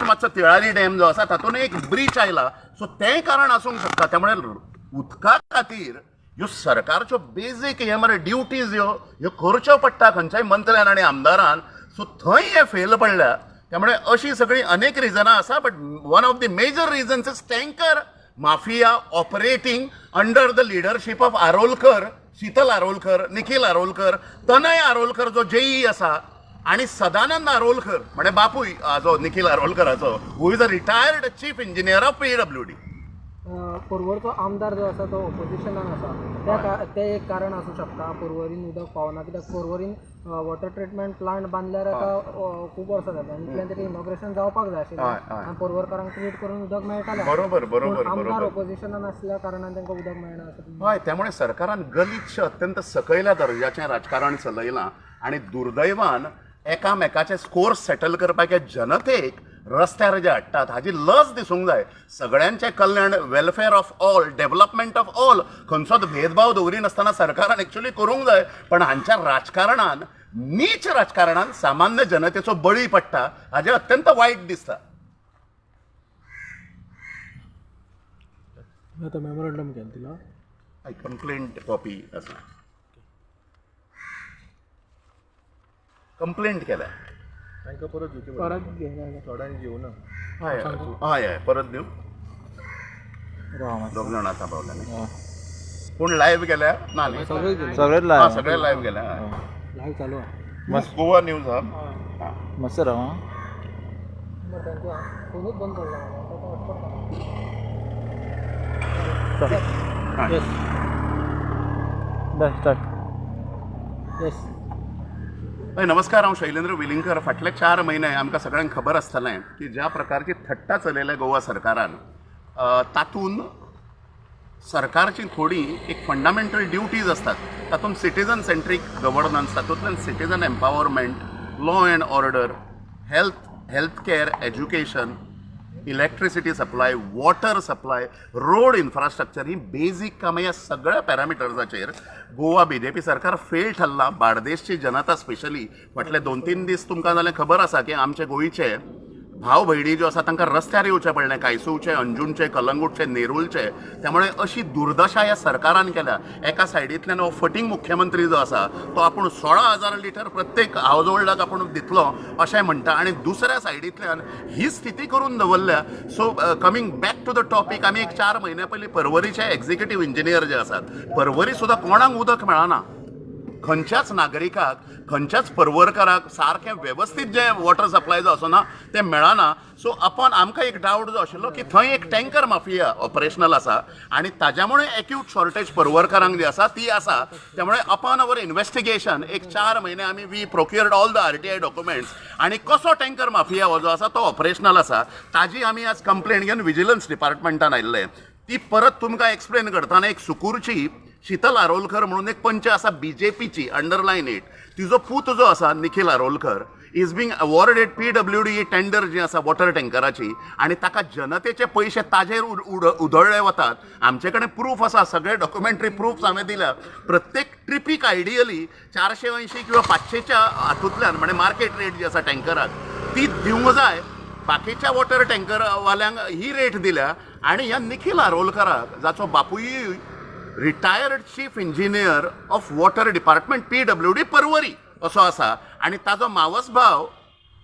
मातसो तिळारी डॅम जो आसा तातूंत एक ब्रीच आयला, सो तें कारण आसूंक शकता. त्यामुळे उदका खातीर ह्यो सरकारच्यो बेजीक हे मरे ड्युटीज ह्यो करच्यो पडटा खंयच्याय मंत्र्यान आनी आमदारान. सो थंय हे फेल पडल्या. त्यामुळे अशी सगळी अनेक रिजनां आसा, but one of the major reasons is tanker mafia operating under the leadership of Arolkar, Sheetal Arolkar, Nikhil Arolkar, Tanay Arolkar जो जेई आसा, आणि सदानंद आरोलकर म्हणजे बापूय जो निखिल आरोलकराचो, who is a retired chief engineer of PWD. पर्वरचो आमदार जो आसा तो ऑपोजिशनान आसा, ते एक कारण आसूं शकता. पर्वरीन उदक पावना, कित्याक पर्वरीन वॉटर ट्रिटमेंट प्लांट बांदल्यार आतां खूब वर्सां जाता आनी इतल्यान तरी इनॉग्रेशन जावपाक जाय आशिल्लें आनी पर्वरकारांक ट्रीट करून उदक मेळटालें. बरोबर बरोबर आमदार बरोबर. ऑपोजिशनान आसल्या कारणान तांकां उदक मेळना अशें. हय, त्यामुळे सरकारान गलिच्छ अत्यंत सकयल्या दर्जाचें राजकारण चलयलां आणि दुर्दैवान एकामेकाचे स्कोर्स सेटल करपाक जनतेक रस्त्यार जे हाडटात हाची लज दिसूंक जाय. सगळ्यांचे कल्याण, welfare of all, development of all, खंयचोच भेदभाव दवरिनासतना सरकारान एक्चुअली करूंक जाय. पण हांच्या राजकारणान, नीच राजकारणान सामान्य जनतेचो बळी पडटा, हाजें अत्यंत वायट दिसता. आतां मेमोरंडम केला तिला कंप्लेंट कॉपी आसा, कंप्लेंट केल्या तांकां परत परत थोड्यांक घेवना. हय हय हय, परत दिवं. दोग जाण आतां पावल्या न्ही. पूण लायव्ह गेल्या ना न्ही? सगळे लायव्ह गेल्या. लायव्ह चालू आहा. Goa news hub. मस्त राव. फोनूच बंद केला. येस. हय, नमस्कार. हांव शैलेंद्र वेलिंगकर. फाटले 4 म्हयने आमकां सगळ्यांक खबर आसतलें की ज्या प्रकारची थट्टा चलयल्या गोवा सरकारान, तातूंत सरकारची थोडी एक फंडामेंटल ड्युटीज असतात. तातूंत सिटीजन सेंट्रीक गव्हर्नन्स, तातूंतल्यान citizen empowerment, law and order, health care, education, electricity supply, water supply, road infrastructure, he basic कामां ह्या सगळ्या पॅरामिटर्साचेर गोवा BJP सरकार फेल ठरला. बार्देशची जनता स्पेशली फाटले 2-3 दीस तुमकां जाल्यार खबर आसा की आमचे गोंयचे भाव भयणी ज्यो आसा तांकां रस्त्यार येवचें पडलें, कायसूचे, अंजुणचे, कलंगूटचे, नेरूलचे. त्यामुळे अशी दुर्दशा ह्या सरकारान केल्या. एका सायडींतल्यान हो फटींग मुख्यमंत्री जो आसा तो आपूण 16,000 लिटर प्रत्येक हावज होल्डाक आपूण दितलो अशें म्हणटा, आणि दुसऱ्या सायडींतल्यान ही स्थिती करून दवरल्या. So coming back to the topic, आमी एक 4 म्हयन्या पयलीं पर्वरीचे एक्झिक्युटीव इंजिनियर जे आसात, पर्वरी सुद्दां कोणाक उदक मेळना. खंयच्याच नागरिकाक, खंयच्याच पर्वरकाराक सारकें वेवस्थीत जे वॉटर सप्लाय जो आसना तें मेळना. सो आमकां एक डावट जो आशिल्लो की थंय एक टँकर माफिया ऑपरेशनल आसा आणि ताज्यामुळे एक्यूट शॉर्टेज पर्वरकारांक जी आसा ती आसा. त्यामुळे अपॉन अवर इन्व्हेस्टिगेशन एक 4 म्हयने आमी we procured all the RTI documents, आणि कसो टँकर माफिया हो जो आसा तो ऑपरेशनल आसा ताजी आमी आज कंप्लेंट घेवन विजिलन्स डिपार्टमेंटान आयिल्ले. ती परत तुमकां एक्सप्लेन करतना एक सुकूरची शीतल आरोलकर म्हणून एक पंच आसा BJPची, अंडरलायन इट, तिजो पूत जो आसा Nikhil Arolkar is being awarded PWD tender जी आसा वॉटर टँकराची, आणि ताका जनतेचे पयशे ताजेर उधळले वतात. आमचे कडेन प्रूफ आसा, सगळे डॉक्युमेंटरी प्रूफ्स हांवें दिल्या. प्रत्येक ट्रिपीक आयडियली 480 किंवा 500च्या हातूंतल्यान म्हणजे मार्केट रेट जी आसा टँकराक ती दिवंक जाय. बाकीच्या वॉटर टँकरवाल्यांक ही रेट दिल्या, आणि ह्या निखिल आरोलकराक, जाचो बापूय retired chief engineer of water department PWD Porvorim असो आसा, आणि ताजो मावस भाव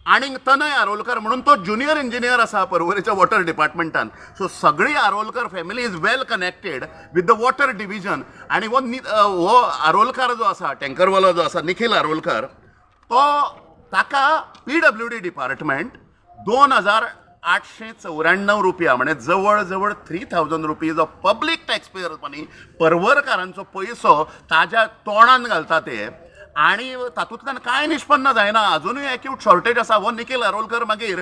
आनीक तनय आरोलकर म्हणून तो ज्युनियर इंजिनियर आसा पर्वरीच्या वॉटर डिपार्टमेंटान. सो सगळी Arolkar family is well connected with the water division. आणि हो आरोलकर जो आसा, टँकरवालो जो आसा निखिल आरोलकर, ताका PWD डिपार्टमेंट 2,894 रुपया म्हणजे जवळ जवळ 3,000 रुपीज ऑफ पब्लीक टॅक्सपेयर मनी, पर्वरकारांचो पयसो ताज्या तोंडान घालता ते, आणि तातूंतल्यान कांय निष्पन्न जायना. अजुनूय एक्यूट शॉर्टेज आसा. हो निखिल आरोलकर मागीर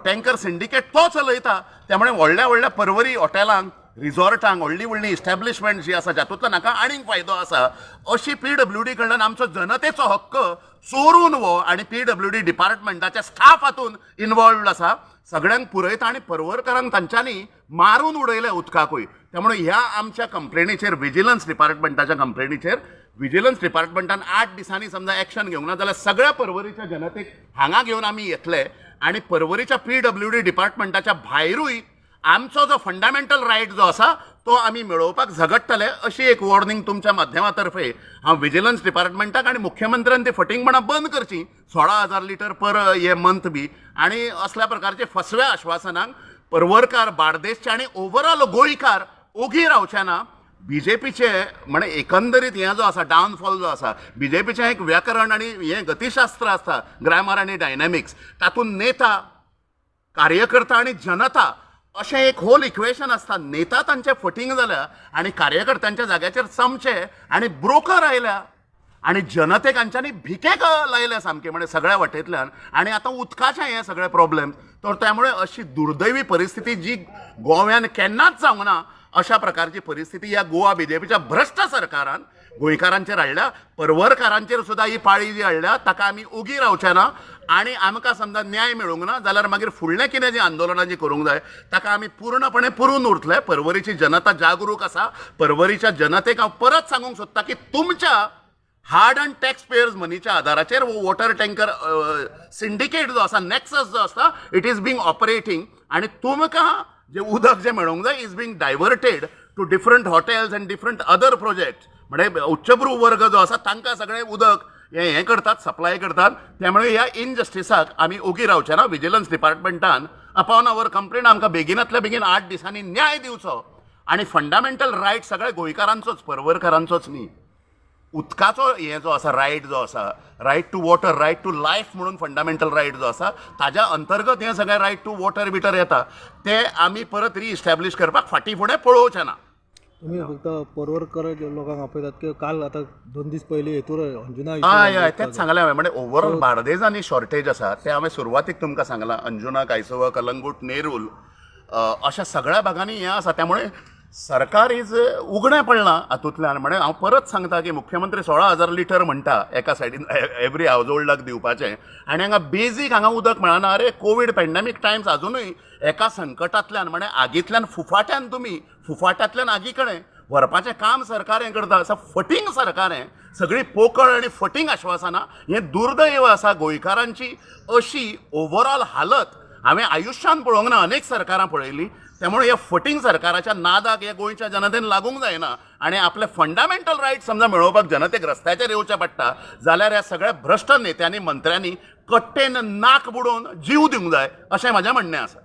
टँकर सिंडिकेट तो चलयता. त्यामुळे व्हडल्या व्हडल्या पर्वरी हॉटेलांक, रिसॉर्टांक, व्हडली व्हडली इस्टॅब्लिशमेंट जी आसा जातूंतल्यान हाका आनीक फायदो आसा, अशी PWD कडल्यान आमचो जनतेचो हक्क चोरून वो, आणि PWD डिपार्टमेंटाच्या स्टाफ हातून इन्वॉल्वड आसा. सगळ्यांक पुरयता आणि पर्वरकारांक तांच्यांनी मारून उडयले उदकाकूय. त्यामुळे ह्या आमच्या कंप्लेनीचेर, विजिलन्स डिपार्टमेंटाच्या कंप्लेनीचेर विजिलन्स डिपार्टमेंटान 8 दिसांनी समजा एक्शन घेवंक ना जाल्यार सगळ्या पर्वरीच्या जनतेक हांगा घेवन आमी येतले, आणि पर्वरीच्या PWD डिपार्टमेंटाच्या भायरूय आमचो जो फंडामेंटल रायट जो आसा तो आमी मेळोवपाक झगडटले अशी एक वॉर्निंग तुमच्या माध्यमातर्फे हांव विजिलन्स डिपार्टमेंटाक आनी मुख्यमंत्र्यान ती फटिंगपणां बंद करची 16,000 लिटर पर हे मंथ बी आनी असल्या प्रकारचे फसव्या आश्वासनांक पर्वरकार बार्देसचे आनी ओवरऑल गोंयकार ओगी रावचे ना बीजेपीचे म्हणजे एकंदरीत हें जो आसा डावनफॉल जो आसा बीजेपीचें एक व्याकरण आनी हें गतीशास्त्र आसता ग्रामर आनी डायनॅमिक्स तातूंत नेता कार्यकर्ता आनी जनता अशें एक होल इक्वेशन आसता नेता तांचे फटींग जाल्या आनी कार्यकर्त्यांच्या जाग्याचेर चमचे आनी ब्रोकर आयल्या आनी जनतेक हांच्यांनी भिकेक लायल्या सामकें म्हणजे सगळ्या वटेंतल्यान आनी आतां उदकाचें हें सगळें प्रॉब्लेम तर त्यामुळे अशी दुर्दैवी परिस्थिती जी गोव्यान केन्नाच जावंक ना अशा प्रकारची परिस्थिती ह्या गोवा बीजेपीच्या भ्रष्ट सरकारान गोंयकारांचेर हाडल्या पर्वरकारांचेर सुद्दां ही पाळी जी हाडल्या ताका आमी ओगी रावचे ना आनी आमकां समजा न्याय मेळूंक ना जाल्यार मागीर फुडलें कितें जी आंदोलनां जी करूंक जाय ताका आमी पूर्णपणे पुरून उरतले पर्वरीची जनता जागरूक आसा पर्वरीच्या जनतेक हांव परत सांगूंक सोदता की तुमच्या हार्ड अँड टॅक्स पेयर्स मनीच्या आदाराचेर वो वॉटर टँकर सिंडिकेट जो आसा नॅक्सस जो आसता इट इज बींग ऑपरेटींग आनी तुमकां जे उदक जे मेळोंक जाय is being diverted to different hotels and different other project म्हणजे उच्चभ्रू वर्ग जो आसा तांकां सगळें उदक हें करतात सप्लाय करतात त्यामुळे ह्या इनजस्टिसाक आमी ओगी रावचे ना विजिलन्स डिपार्टमेंटान अपॉन अवर कंप्लेन आमकां बेगिनांतल्या बेगीन 8 दिसांनी न्याय दिवचो आनी फंडामेंटल रायट सगळे गोंयकारांचोच पर्वरकारांचोच न्ही उदकाचो हें जो आसा रायट जो आसा right to water right to life म्हणून फंडामेंटल रायट जो आसा ताज्या अंतर्गत हें सगळें रायट टू वॉटर बिटर येता ते आमी परत रिइस्टॅब्लीश करपाक फाटीं फुडें पळोवचें ना तुम्ही फक्त पर्वरकर लोकांक आपयतात की काल आता 2 दीस पयलीं हेतूर अंजुना हय तेच सांगलें हांवें म्हणजे ओवरऑल बार्देजांनी शॉर्टेज आसा तें हांवें सुरवातीक तुमकां सांगलां अंजुना कांयसोवा कलंगूट नेरूल अशा सगळ्या भागांनी हें आसा त्यामुळे सरकार इज उगडें पडलां हातूंतल्यान म्हणजे हांव परत सांगता की मुख्यमंत्री 16,000 लिटर म्हणटा एका सायडीन एवरी हावज होल्डाक दिवपाचें आनी हांगा बेजीक हांगा उदक मेळना अरे कोवीड पॅन्डेमीक टायम्स अजुनूय एका संकटांतल्यान म्हणजे आगींतल्यान फुफाट्यांतल्यान आगी कडेन व्हरपाचें काम सरकार हें करता असं फटींग सरकार हें सगळी पोकळ आनी फटींग आश्वासनां हें दुर्दैव आसा गोंयकारांची अशी ओवरऑल हालत हांवें आयुश्यान पळोवंक ना अनेक सरकारां पळयलीं त्यामुळे ह्या फटींग सरकाराच्या नादाक ह्या गोंयच्या जनतेन लागूंक जायना आनी आपले फंडामेंटल रायट समजा मेळोवपाक जनतेक रस्त्याचेर येवचें पडटा जाल्यार ह्या सगळ्या भ्रश्ट नेत्यांनी मंत्र्यांनी कट्टेन नाक बुडोवन जीव दिवंक जाय अशें म्हजें म्हणणें आसा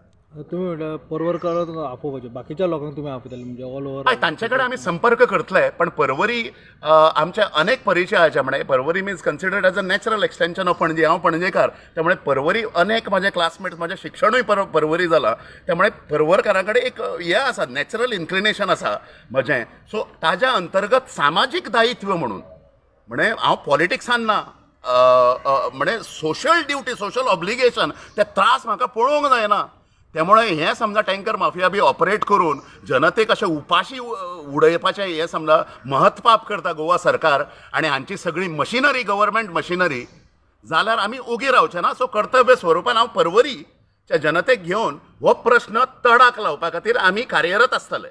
तुम्ही म्हणटा पर्वरकार आपोवपाचे बाकीच्या लोकांक तुम्ही आपयतले म्हणजे ऑल ओव्हर हय तांचे कडेन आमी संपर्क करतले पण पर्वरी आमचे अनेक परिचयाचे म्हणजे Porvorim means considered as a natural extension of पणजे हांव पणजेकार त्यामुळे पर्वरी अनेक माझे क्लासमेट्स माझे शिक्षणूय पर्वरी जाला त्यामुळे पर्वरकारा कडेन एक हें आसा नॅचरल इन्क्लिनेशन आसा म्हजें सो ताज्या अंतर्गत सामाजीक दायित्व म्हणून म्हणजे हांव पॉलिटिक्सान ना म्हणजे सोशल ड्युटी सोशल ऑब्लिगेशन ते त्रास म्हाका पळोवंक जायना त्यामुळे हें समजा टँकर माफिया बी ऑपरेट करून जनतेक अशें उपाशी उडयपाचें हें समजा महत्पाप करता गोवा सरकार आनी हांची सगळी मशिनरी गव्हर्मेंट मशिनरी जाल्यार आमी ओगी रावचे ना सो कर्तव्य स्वरुपान हांव पर्वरीच्या जनतेक घेवन हो प्रश्न तडाक लावपा खातीर आमी कार्यरत आसतले